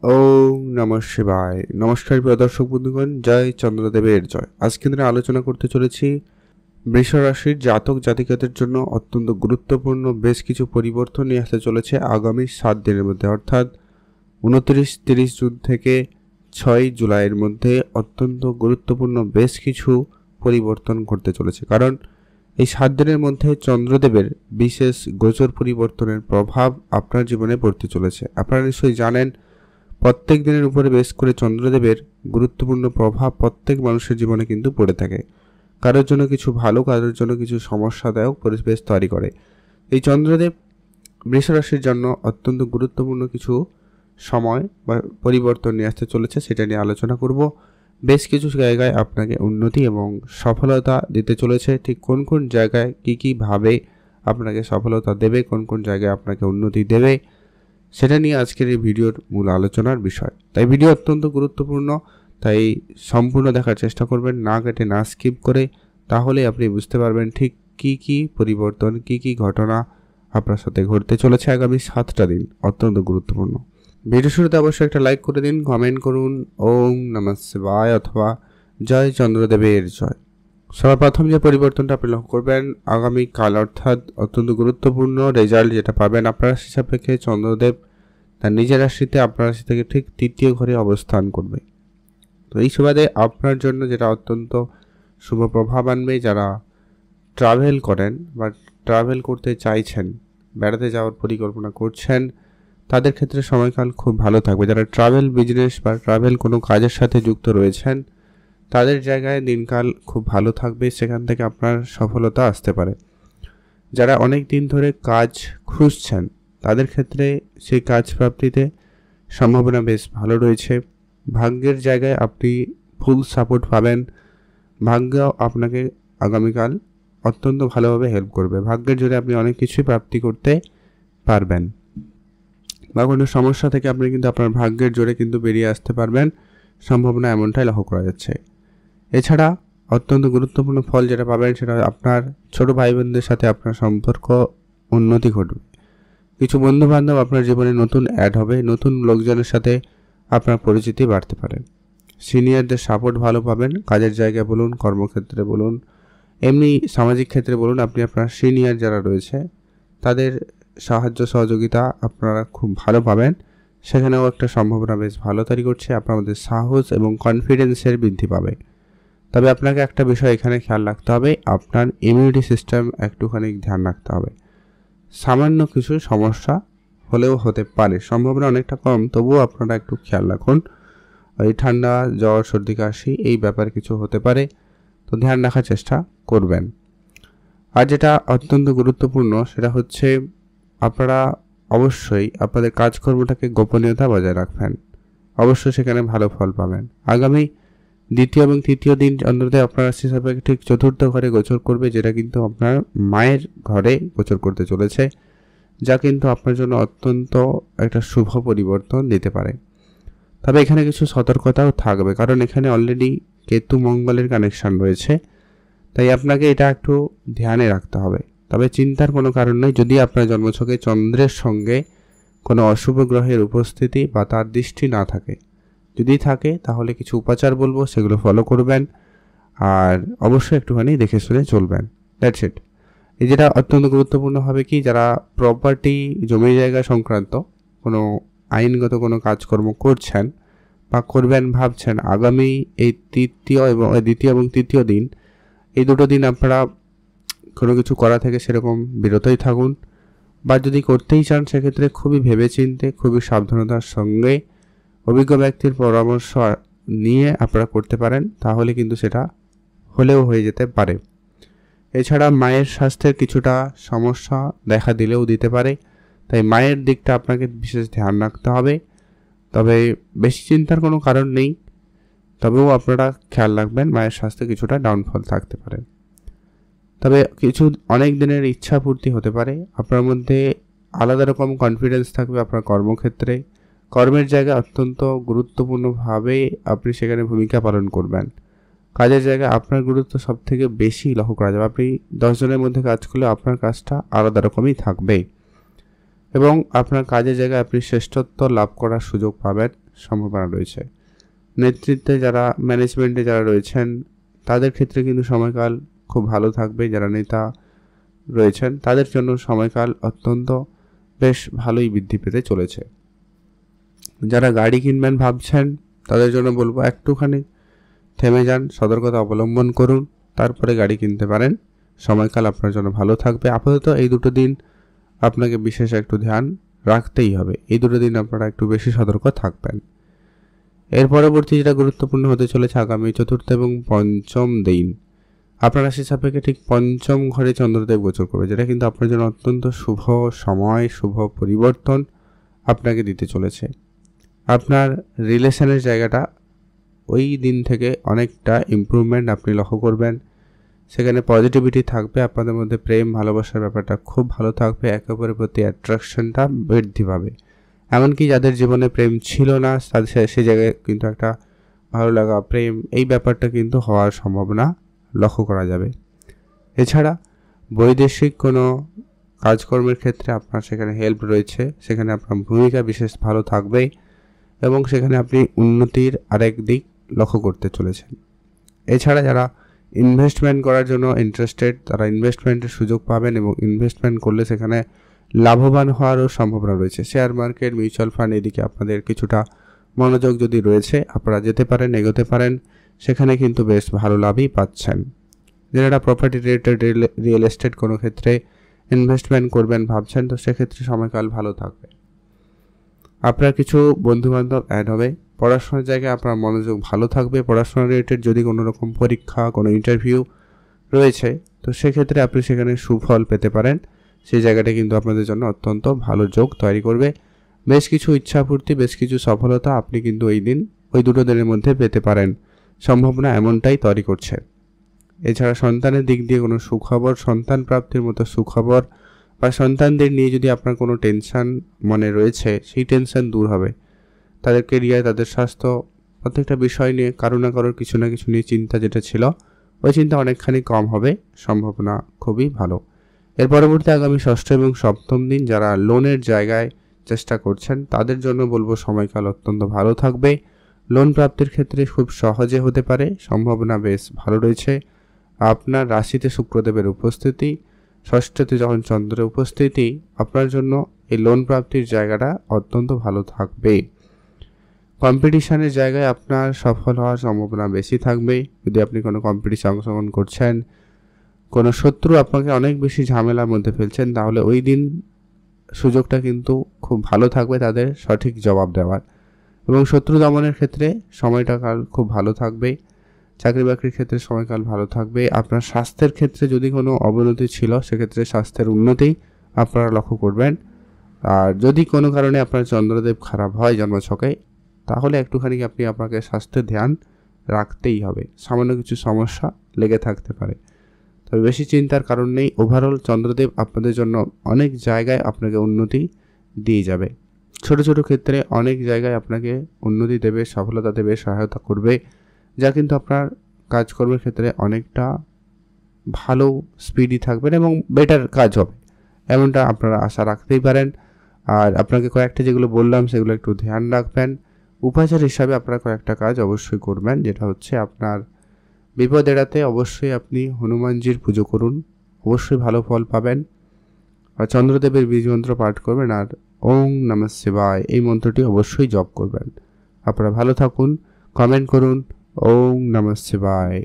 ওম নমঃ শিবায়। নমস্কার প্রিয় দর্শক বন্ধুগণ, জয় চন্দ্রদেবের জয়। আজকে দিনে আলোচনা করতে চলেছি বৃষ রাশির জাতক জাতিকাদের জন্য অত্যন্ত গুরুত্বপূর্ণ বেশ কিছু পরিবর্তন নিয়ে আসতে চলেছে আগামী 7 দিনের মধ্যে, অর্থাৎ 29-30 জুন থেকে 6 জুলাইয়ের মধ্যে অত্যন্ত গুরুত্বপূর্ণ বেশ কিছু পরিবর্তন ঘটতে চলেছে। কারণ এই 7 দিনের মধ্যে চন্দ্রদেবের বিশেষ গোচর পরিবর্তনের প্রভাব আপনার জীবনে পড়তে চলেছে। আপনারা নিশ্চয়ই জানেন, প্রত্যেক দিনের উপরে বেশ করে চন্দ্রদেবের গুরুত্বপূর্ণ প্রভাব প্রত্যেক মানুষের জীবনে কিন্তু পড়ে থাকে। কারোর জন্য কিছু ভালো, কারোর জন্য কিছু সমস্যাদায়ক পরিবেশ তৈরি করে। এই চন্দ্রদেব বৃষ রাশির জন্য অত্যন্ত গুরুত্বপূর্ণ কিছু সময় বা পরিবর্তন নিয়ে আসতে চলেছে, সেটা নিয়ে আলোচনা করব। বেশ কিছু জায়গায় আপনাকে উন্নতি এবং সফলতা দিতে চলেছে। ঠিক কোন কোন জায়গায় কী ভাবে আপনাকে সফলতা দেবে, কোন কোন জায়গায় আপনাকে উন্নতি দেবে, সেটা নিয়ে আজকের এই ভিডিওর মূল আলোচনার বিষয়। তাই ভিডিও অত্যন্ত গুরুত্বপূর্ণ, তাই সম্পূর্ণ দেখার চেষ্টা করবেন, না কেটে না স্কিপ করে। তাহলে আপনি বুঝতে পারবেন ঠিক কী পরিবর্তন, কী ঘটনা আপনার সাথে ঘটতে চলেছে আগামী 7টা দিন। অত্যন্ত গুরুত্বপূর্ণ। ভিডিও শুরুতে অবশ্যই একটা লাইক করে দিন, কমেন্ট করুন ওম নমঃ শিবায় অথবা জয় চন্দ্রদেবের জয়। সবার প্রথম যে পরিবর্তনটা আপনি লক্ষ্য করবেন আগামীকাল, অর্থাৎ অত্যন্ত গুরুত্বপূর্ণ রেজাল্ট যেটা পাবেন আপনার রাশি সাপেক্ষে, চন্দ্রদেব তার নিজের রাশিতে আপনার রাশি থেকে ঠিক 3য় ঘরে অবস্থান করবে। তো এই সুবাদে আপনার জন্য যেটা অত্যন্ত শুভ প্রভাব আনবে, যারা ট্রাভেল করেন বা ট্রাভেল করতে চাইছেন, বেড়াতে যাওয়ার পরিকল্পনা করছেন, তাদের ক্ষেত্রে সময়কাল খুব ভালো থাকবে। যারা ট্রাভেল বিজনেস বা ট্রাভেল কোনো কাজের সাথে যুক্ত রয়েছেন, তাদের জায়গায় দিনকাল খুব ভালো থাকবে, সেখান থেকে আপনার সফলতা আসতে পারে। যারা অনেক দিন ধরে কাজ খুঁজছেন, তাদের ক্ষেত্রে সেই কাজ প্রাপ্তিতে সম্ভাবনা বেশ ভালো রয়েছে। ভাগ্যের জায়গায় আপনি ফুল সাপোর্ট পাবেন। ভাগ্য আপনাকে আগামীকাল অত্যন্ত ভালোভাবে হেল্প করবে। ভাগ্যের জোরে আপনি অনেক কিছুই প্রাপ্তি করতে পারবেন, বা কোনো সমস্যা থেকে আপনি কিন্তু আপনার ভাগ্যের জোরে কিন্তু বেরিয়ে আসতে পারবেন, সম্ভাবনা এমনটাই লক্ষ্য করা যাচ্ছে। এছাড়া অত্যন্ত গুরুত্বপূর্ণ ফল যেটা পাবেন, সেটা আপনার ছোট ভাই বোনদের সাথে আপনার সম্পর্ক উন্নতি ঘটবে। কিছু বন্ধু বান্ধব আপনার জীবনে নতুন অ্যাড হবে, নতুন লোকজনের সাথে আপনার পরিচিতি বাড়তে পারে। সিনিয়রদের সাপোর্ট ভালো পাবেন, কাজের জায়গায় বলুন, কর্মক্ষেত্রে বলুন, এমনি সামাজিক ক্ষেত্রে বলুন। আপনি আপনার সিনিয়র যারা রয়েছে তাদের সাহায্য সহযোগিতা আপনারা খুব ভালো পাবেন, সেখানেও একটা সম্ভাবনা বেশ ভালো তৈরি করছে। আপনার মধ্যে সাহস এবং কনফিডেন্সের বৃদ্ধি পাবে। তবে আপনাকে একটা বিষয় এখানে খেয়াল রাখতে হবে, আপনার ইমিউনিটি সিস্টেম একটুখানি ধ্যান রাখতে হবে। সামান্য কিছু সমস্যা হলেও হতে পারে, সম্ভাবনা অনেকটা কম, তবুও আপনারা একটু খেয়াল রাখুন। এই ঠান্ডা, জ্বর, সর্দি, কাশি এই ব্যাপার কিছু হতে পারে, তো ধ্যান রাখার চেষ্টা করবেন। আর যেটা অত্যন্ত গুরুত্বপূর্ণ সেটা হচ্ছে আপনারা অবশ্যই আপনাদের কাজকর্মটাকে গোপনীয়তা বজায় রাখবেন, অবশ্যই সেখানে ভালো ফল পাবেন। আগামী 2য় এবং 3য় দিন চন্দ্রদেব আপনার রাশি সাপেক্ষে ঠিক 4র্থ ঘরে গোচর করবে, যেটা কিন্তু আপনার মায়ের ঘরে গোচর করতে চলেছে, যা কিন্তু আপনার জন্য অত্যন্ত একটা শুভ পরিবর্তন দিতে পারে। তবে এখানে কিছু সতর্কতাও থাকবে, কারণ এখানে অলরেডি কেতু মঙ্গলের কানেকশন রয়েছে, তাই আপনাকে এটা একটু ধ্যানে রাখতে হবে। তবে চিন্তার কোনো কারণ নেই, যদি আপনার জন্মছকে চন্দ্রের সঙ্গে কোনো অশুভ গ্রহের উপস্থিতি বা তার দৃষ্টি না থাকে, যদি থাকে তাহলে কিছু উপাচার বলবো, সেগুলো ফলো করবেন, আর অবশ্যই একটুখানি দেখে শুনে চলবেন। That's it. এই যেটা অত্যন্ত গুরুত্বপূর্ণ হবে কি, যারা প্রপার্টি, জমি জায়গা সংক্রান্ত কোনো আইনগত কোনো কাজকর্ম করছেন বা করবেন ভাবছেন, আগামী এই 2য় এবং 3য় দিন, এই দুটো দিন আপনারা কোনো কিছু করা থেকে সেরকম বিরতই থাকুন, বা যদি করতেই চান সেক্ষেত্রে খুবই ভেবেচিন্তে, খুবই সাবধানতার সঙ্গে অভিজ্ঞ ব্যক্তির পরামর্শ নিয়ে আপনারা করতে পারেন, তাহলে কিন্তু সেটা হলেও হয়ে যেতে পারে। এছাড়া মায়ের স্বাস্থ্যের কিছুটা সমস্যা দেখা দিলেও দিতে পারে, তাই মায়ের দিকটা আপনাকে বিশেষ ধ্যান রাখতে হবে। তবে বেশি চিন্তার কোনো কারণ নেই, তবেও আপনারা খেয়াল রাখবেন, মায়ের স্বাস্থ্যে কিছুটা ডাউনফল থাকতে পারে। তবে কিছু অনেক দিনের ইচ্ছা পূর্তি হতে পারে, আপনার মধ্যে আলাদা রকম কনফিডেন্স থাকবে। আপনার কর্মক্ষেত্রে, কর্মের জায়গায় অত্যন্ত গুরুত্বপূর্ণভাবে আপনি সেখানে ভূমিকা পালন করবেন। কাজের জায়গায় আপনার গুরুত্ব সব থেকে বেশি লক্ষ্য করা যাবে। আপনি 10 জনের মধ্যে কাজ করলে আপনার কাজটা আলাদা রকমই থাকবে। এবং আপনার কাজের জায়গায় আপনি শ্রেষ্ঠত্ব লাভ করার সুযোগ পাবেন, সম্ভাবনা রয়েছে। নেতৃত্বে যারা, ম্যানেজমেন্টে যারা রয়েছেন তাদের ক্ষেত্রে কিন্তু সময়কাল খুব ভালো থাকবে। যারা নেতা রয়েছেন তাদের জন্য সময়কাল অত্যন্ত বেশ ভালোই বৃদ্ধি পেতে চলেছে। যারা গাড়ি কিনবেন ভাবছেন তাদের জন্য বলবো একটুখানি থেমে যান, সতর্কতা অবলম্বন করুন, তারপরে গাড়ি কিনতে পারেন। সময়কাল আপনার জন্য ভালো থাকবে। আপাতত এই দুটো দিন আপনাকে বিশেষ একটু ধ্যান রাখতেই হবে। এই দুটো দিন আপনারা একটু বেশি সতর্ক থাকবেন। এর পরবর্তী যেটা গুরুত্বপূর্ণ হতে চলেছে আগামী চতুর্থ এবং পঞ্চম দিন। আপনার রাশি সাপেক্ষে ঠিক পঞ্চম ঘরে চন্দ্রদেব গোচর করবে, যেটা কিন্তু আপনার জন্য অত্যন্ত শুভ সময়, শুভ পরিবর্তন আপনাকে দিতে চলেছে। আপনার রিলেশনের জায়গাটা ওই দিন থেকে অনেকটা ইমপ্রুভমেন্ট আপনি লক্ষ্য করবেন। সেখানে পজিটিভিটি থাকবে, আপনাদের মধ্যে প্রেম ভালোবাসার ব্যাপারটা খুব ভালো থাকবে, একে অপরের প্রতি অ্যাট্রাকশনটা বৃদ্ধি পাবে। এমনকি যাদের জীবনে প্রেম ছিল না তাদের সে জায়গায় কিন্তু একটা ভালো লাগা, প্রেম, এই ব্যাপারটা কিন্তু হওয়ার সম্ভাবনা লক্ষ্য করা যাবে। এছাড়া বৈদেশিক কোনো কাজকর্মের ক্ষেত্রে আপনার সেখানে হেল্প রয়েছে, সেখানে আপনার ভূমিকা বিশেষ ভালো থাকবে এবং সেখানে আপনি উন্নতির আরেক দিক লক্ষ্য করতে চলেছেন। এছাড়া যারা ইনভেস্টমেন্ট করার জন্য ইন্টারেস্টেড তারা ইনভেস্টমেন্টের সুযোগ পাবেন এবং ইনভেস্টমেন্ট করলে সেখানে লাভবান হওয়ারও সম্ভাবনা রয়েছে। শেয়ার মার্কেট, মিউচুয়াল ফান্ড, এদিকে আপনাদের কিছুটা মনোযোগ যদি রয়েছে আপনারা যেতে পারেন, এগোতে পারেন, সেখানে কিন্তু বেশ ভালো লাভই পাচ্ছেন। যারা প্রপার্টি রিলেটেড, রিয়েল এস্টেট কোনো ক্ষেত্রে ইনভেস্টমেন্ট করবেন ভাবছেন তো সেক্ষেত্রে সময়কাল ভালো থাকবে। আপনার কিছু বন্ধুবান্ধব অ্যাড হবে। পড়াশোনার জায়গায় আপনার মনোযোগ ভালো থাকবে। পড়াশোনা রিলেটেড যদি কোনো রকম পরীক্ষা, কোনো ইন্টারভিউ রয়েছে তো সেক্ষেত্রে আপনি সেখানে সুফল পেতে পারেন। সেই জায়গাটা কিন্তু আপনাদের জন্য অত্যন্ত ভালো যোগ তৈরি করবে। বেশ কিছু ইচ্ছাপূর্তি, বেশ কিছু সফলতা আপনি কিন্তু ওই দুটো দিনের মধ্যে পেতে পারেন, সম্ভাবনা এমনটাই তৈরি করছে। এছাড়া সন্তানের দিক দিয়ে কোনো সুখবর, সন্তান প্রাপ্তির মতো সুখবর বা সন্তানদের নিয়ে যদি আপনার কোনো টেনশন মনে রয়েছে সেই টেনশন দূর হবে। তাদের কেরিয়ার, তাদের স্বাস্থ্য, প্রত্যেকটা বিষয় নিয়ে কারো না কারোর কিছু না কিছু নিয়ে চিন্তা যেটা ছিল ওই চিন্তা অনেকখানি কম হবে, সম্ভাবনা খুবই ভালো। এর পরবর্তী আগামী ষষ্ঠ এবং সপ্তম দিন যারা লোনের জায়গায় চেষ্টা করছেন তাদের জন্য বলবো সময়কাল অত্যন্ত ভালো থাকবে। লোন প্রাপ্তির ক্ষেত্রে খুব সহজে হতে পারে, সম্ভাবনা বেশ ভালো রয়েছে। আপনার রাশিতে শুক্রদেবের উপস্থিতি, ষষ্ঠতে যখন চন্দ্রের উপস্থিতি, আপনার জন্য এই লোন প্রাপ্তির জায়গাটা অত্যন্ত ভালো থাকবে। কম্পিটিশনের জায়গায় আপনার সফল হওয়ার সম্ভাবনা বেশি থাকবে। যদি আপনি কোনো কম্পিটিশনে অংশগ্রহণ করছেন, কোনো শত্রু আপনাকে অনেক বেশি ঝামেলার মধ্যে ফেলছেন, তাহলে ওই দিন সুযোগটা কিন্তু খুব ভালো থাকবে তাদের সঠিক জবাব দেওয়ার। এবং শত্রু দমনের ক্ষেত্রে সময়টা কাল খুব ভালো থাকবে। চাকরি বাকরির ক্ষেত্রে সময়কাল ভালো থাকবে। আপনার স্বাস্থ্যের ক্ষেত্রে যদি কোনো অবনতি ছিল সেক্ষেত্রে স্বাস্থ্যের উন্নতি আপনারা লক্ষ্য করবেন। আর যদি কোনো কারণে আপনার চন্দ্রদেব খারাপ হয় জন্মছকে, তাহলে একটুখানি আপনাকে স্বাস্থ্যের ধ্যান রাখতেই হবে। সামান্য কিছু সমস্যা লেগে থাকতে পারে, তবে বেশি চিন্তার কারণ নেই। ওভারঅল চন্দ্রদেব আপনাদের জন্য অনেক জায়গায় আপনাকে উন্নতি দিয়ে যাবে। ছোট ছোট ক্ষেত্রে অনেক জায়গায় আপনাকে উন্নতি দেবে, সফলতা দেবে, সহায়তা করবে, যা কিন্তু আপনার কাজকর্মের ক্ষেত্রে অনেকটা ভালো স্পিডি থাকবেন এবং বেটার কাজ হবে, এমনটা আপনারা আশা রাখতেই পারেন। আর আপনাকে কয়েকটা যেগুলো বললাম সেগুলো একটু ধ্যান রাখবেন। উপাচার হিসাবে আপনারা কয়েকটা কাজ অবশ্যই করবেন, যেটা হচ্ছে আপনার বিপদ এড়াতে অবশ্যই আপনি হনুমানজির পুজো করুন, অবশ্যই ভালো ফল পাবেন। আর চন্দ্রদেবের বীজ মন্ত্র পাঠ করবেন আর ওং নমঃ শিবায় এই মন্ত্রটি অবশ্যই জপ করবেন। আপনারা ভালো থাকুন, কমেন্ট করুন। ওং নমঃ শিবায়।